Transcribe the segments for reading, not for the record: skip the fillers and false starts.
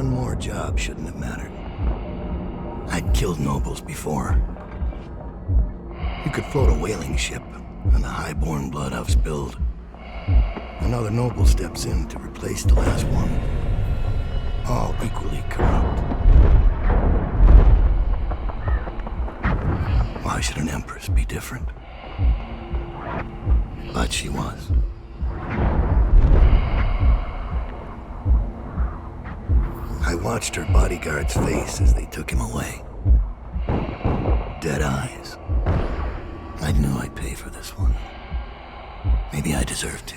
one more job shouldn't have mattered. I'd killed nobles before. You could float a whaling ship, and the high-born blood I've spilled. Another noble steps in to replace the last one. All equally corrupt. Why should an empress be different? But she was. I watched her bodyguard's face as they took him away. Dead eyes. I knew I'd pay for this one. Maybe I deserved to.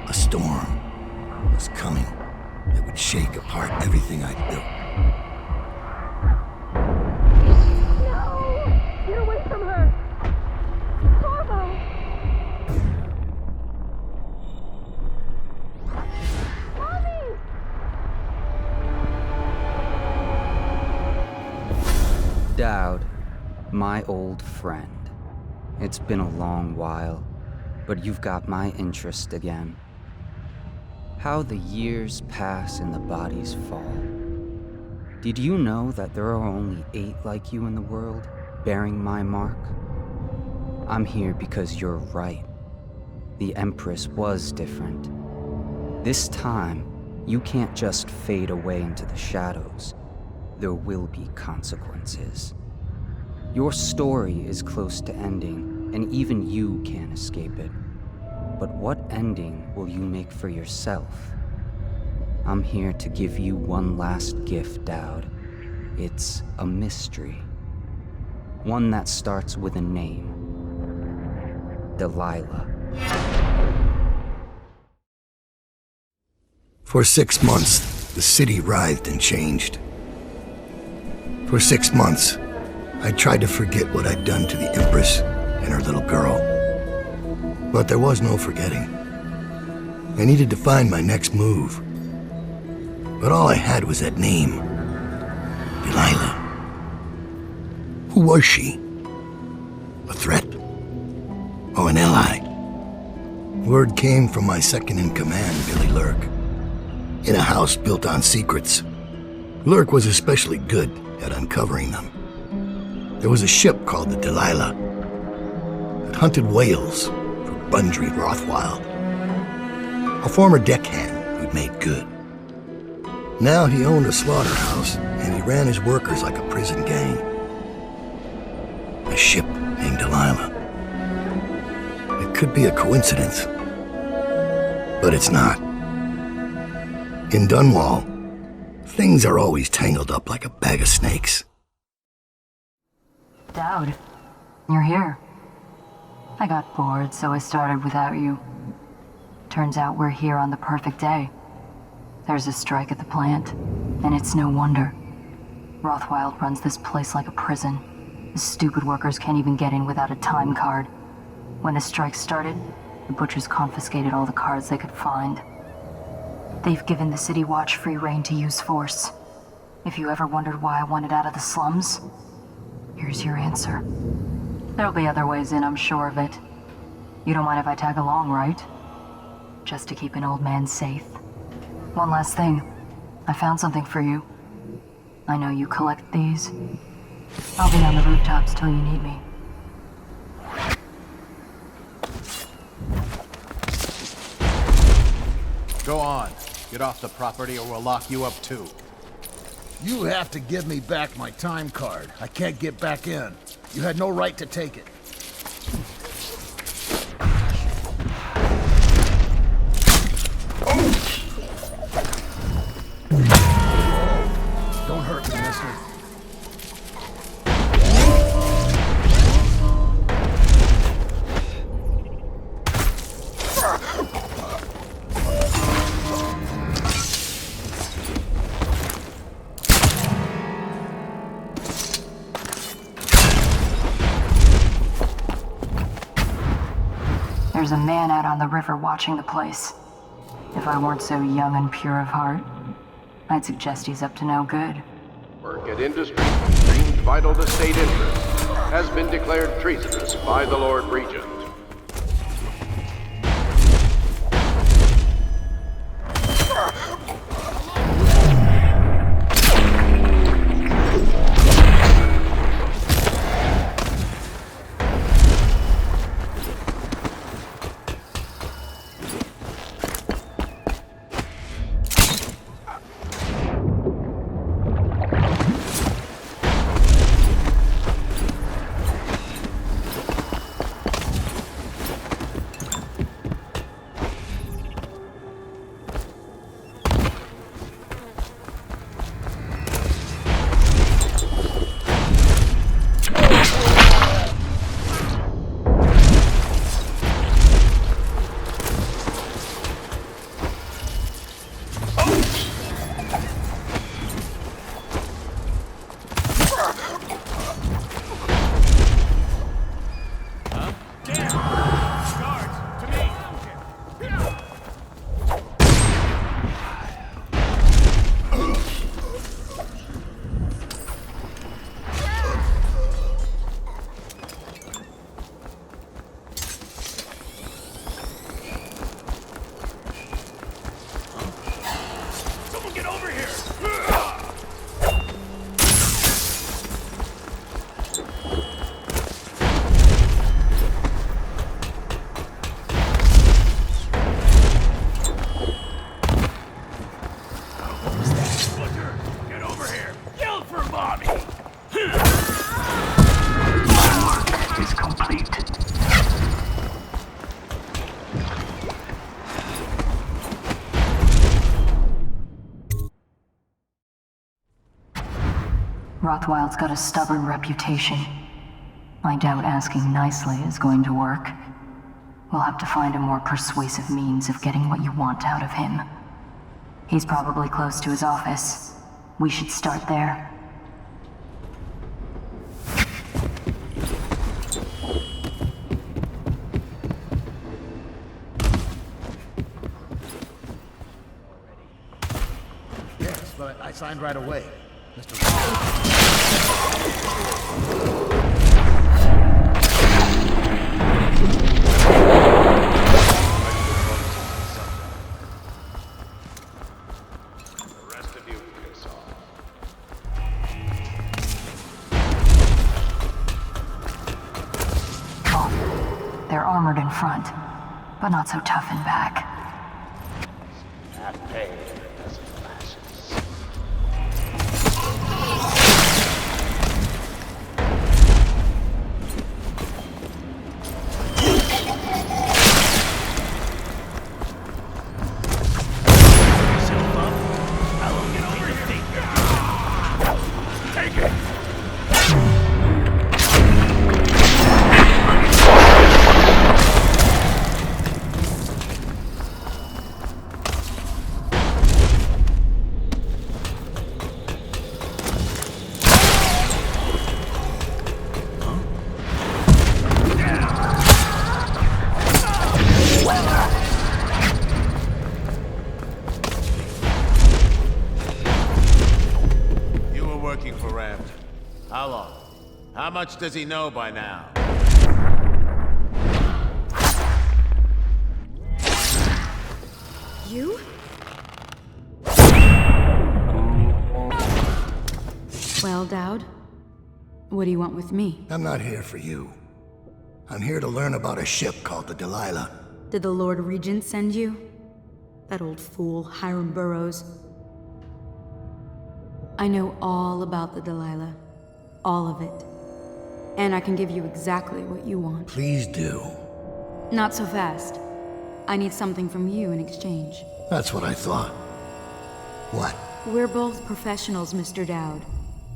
A storm was coming that would shake apart everything I'd built. No! Get away from her! Corvo! Mommy! Daud, my old friend. It's been a long while, but you've got my interest again. How the years pass and the bodies fall. Did you know that there are only 8 like you in the world, bearing my mark? I'm here because you're right. The Empress was different. This time, you can't just fade away into the shadows. There will be consequences. Your story is close to ending, and even you can't escape it. But what ending will you make for yourself? I'm here to give you one last gift, Daud. It's a mystery. One that starts with a name. Delilah. For 6 months, the city writhed and changed. For 6 months, I tried to forget what I'd done to the Empress and her little girl. But there was no forgetting. I needed to find my next move. But all I had was that name. Delilah. Who was she? A threat? Or an ally? Word came from my second-in-command, Billie Lurk. In a house built on secrets, Lurk was especially good at uncovering them. There was a ship called the Delilah that hunted whales for Bundry Rothwild. A former deckhand who'd made good. Now he owned a slaughterhouse and he ran his workers like a prison gang. A ship named Delilah. It could be a coincidence, but it's not. In Dunwall, things are always tangled up like a bag of snakes. Daud, you're here. I got bored, so I started without you. Turns out we're here on the perfect day. There's a strike at the plant, and it's no wonder. Rothwild runs this place like a prison. The stupid workers can't even get in without a time card. When the strike started, the butchers confiscated all the cards they could find. They've given the City Watch free rein to use force. If you ever wondered why I wanted out of the slums, here's your answer. There'll be other ways in, I'm sure of it. You don't mind if I tag along, right? Just to keep an old man safe. One last thing. I found something for you. I know you collect these. I'll be on the rooftops till you need me. Go on. Get off the property or we'll lock you up too. You have to give me back my time card. I can't get back in. You had no right to take it. Don't hurt me, mister. There's a man out on the river watching the place. If I weren't so young and pure of heart, I'd suggest he's up to no good. Work at industry deemed vital to state interests has been declared treasonous by the Lord Regent. Rothwild's got a stubborn reputation. I doubt asking nicely is going to work. We'll have to find a more persuasive means of getting what you want out of him. He's probably close to his office. We should start there. Yes, but I signed right away. Mr. The rest of you can solve. Oh, they're armored in front, but not so tough in back. That pain doesn't last. How much does he know by now? You? Well, Daud, what do you want with me? I'm not here for you. I'm here to learn about a ship called the Delilah. Did the Lord Regent send you? That old fool, Hiram Burrows. I know all about the Delilah. All of it. And I can give you exactly what you want. Please do. Not so fast. I need something from you in exchange. That's what I thought. What? We're both professionals, Mr. Daud.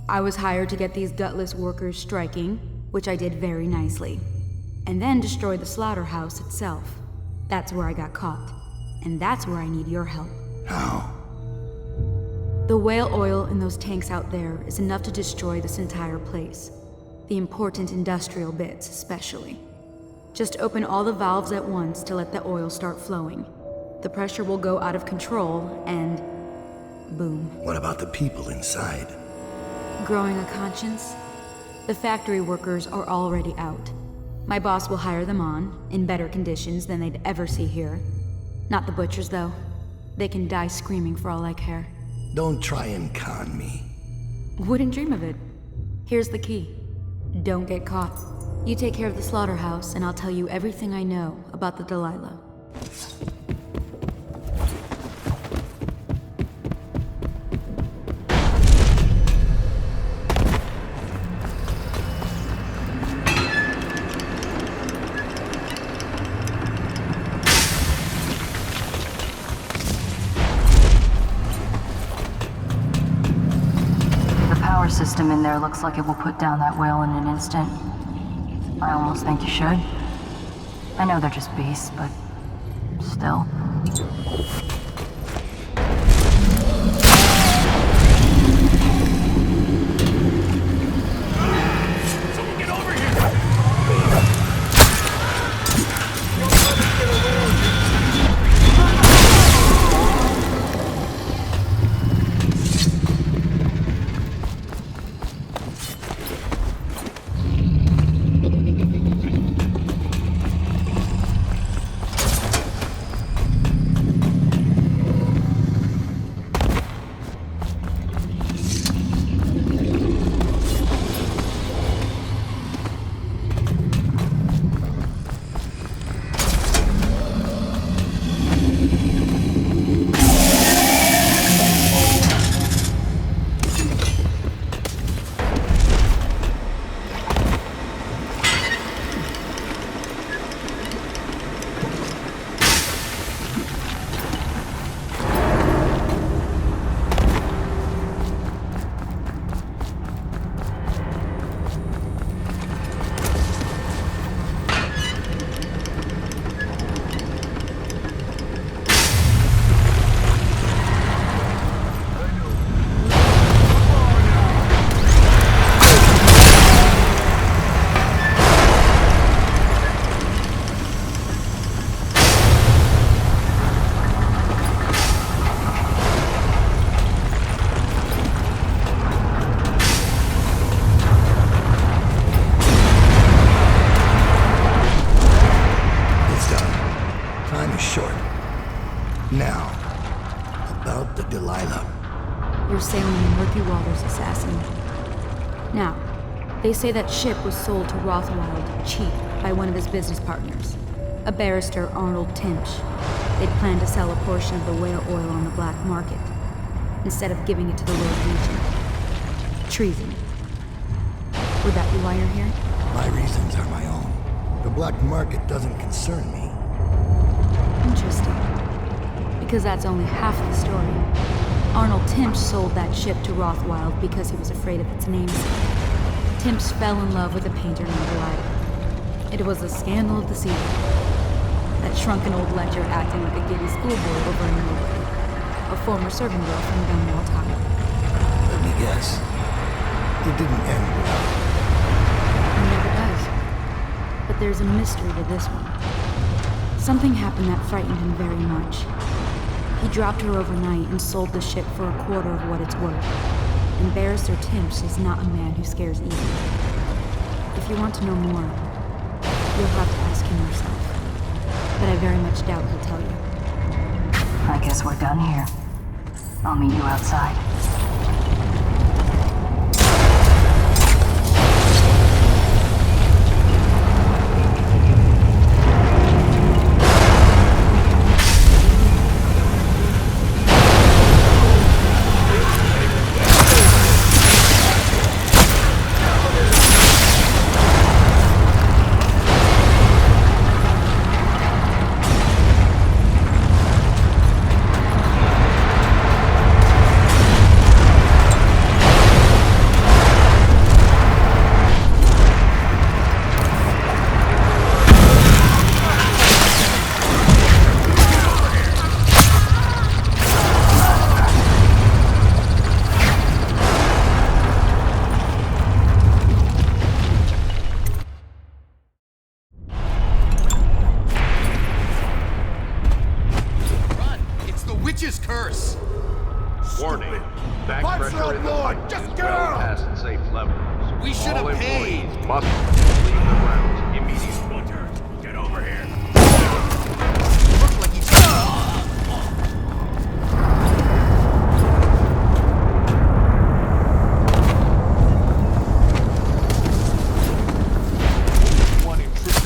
I was hired to get these gutless workers striking, which I did very nicely. And then destroy the slaughterhouse itself. That's where I got caught. And that's where I need your help. How? The whale oil in those tanks out there is enough to destroy this entire place. The important industrial bits, especially. Just open all the valves at once to let the oil start flowing. The pressure will go out of control, and boom. What about the people inside? Growing a conscience? The factory workers are already out. My boss will hire them on, in better conditions than they'd ever see here. Not the butchers, though. They can die screaming for all I care. Don't try and con me. Wouldn't dream of it. Here's the key. Don't get caught. You take care of the slaughterhouse, and I'll tell you everything I know about the Delilah. System in there looks like it will put down that whale in an instant. I almost think you should. I know they're just beasts, but still. Someone get over here! sailing the murky waters Assassination. Now, they say that ship was sold to Rothwild cheap by one of his business partners, a barrister Arnold Timsh. They'd planned to sell a portion of the whale oil on the black market, instead of giving it to the Lord Regent. Treason. Would that be why you're here? My reasons are my own. The black market doesn't concern me. Interesting. Because that's only half the story. Arnold Timsh sold that ship to Rothwild because he was afraid of its namesake. Timsh fell in love with a painter named Delilah. It was the scandal of the season. That shrunken old ledger acting like a giddy schoolboy over in Norway. A former servant girl from Dunwall Tower. Let me guess. It didn't end well. It never does. But there's a mystery to this one. Something happened that frightened him very much. He dropped her overnight and sold the ship for a quarter of what it's worth. And Barrister Timsh is not a man who scares easily. If you want to know more, you'll have to ask him yourself. But I very much doubt he'll tell you. I guess we're done here. I'll meet you outside. Curse! Warning. Back pressure in the pipe is well past safe levels. We should All have paid! employees must leave the grounds immediately. Winter, get over here. Look like he's... One intruder.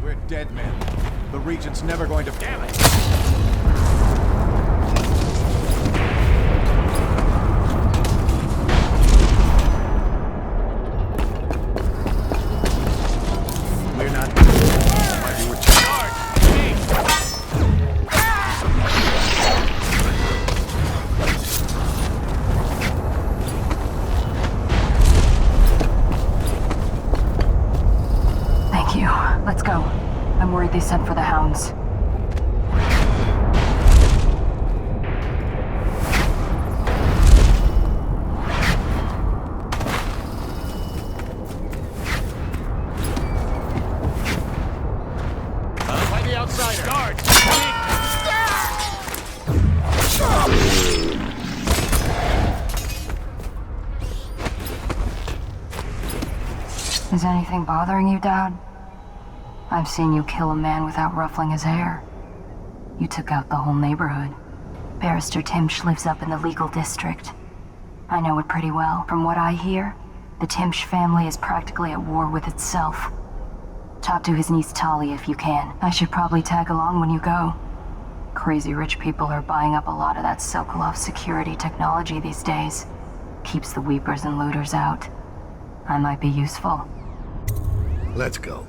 We're dead men. The Regent's never going to... Damn it! We're not... Might be with Thank you. Let's go. I'm worried they sent for the hounds. By the outsider. Guards! Is anything bothering you, Daud? I've seen you kill a man without ruffling his hair. You took out the whole neighborhood. Barrister Timsh lives up in the legal district. I know it pretty well. From what I hear, the Timsh family is practically at war with itself. Talk to his niece Talia if you can. I should probably tag along when you go. Crazy rich people are buying up a lot of that Sokolov security technology these days. Keeps the weepers and looters out. I might be useful. Let's go.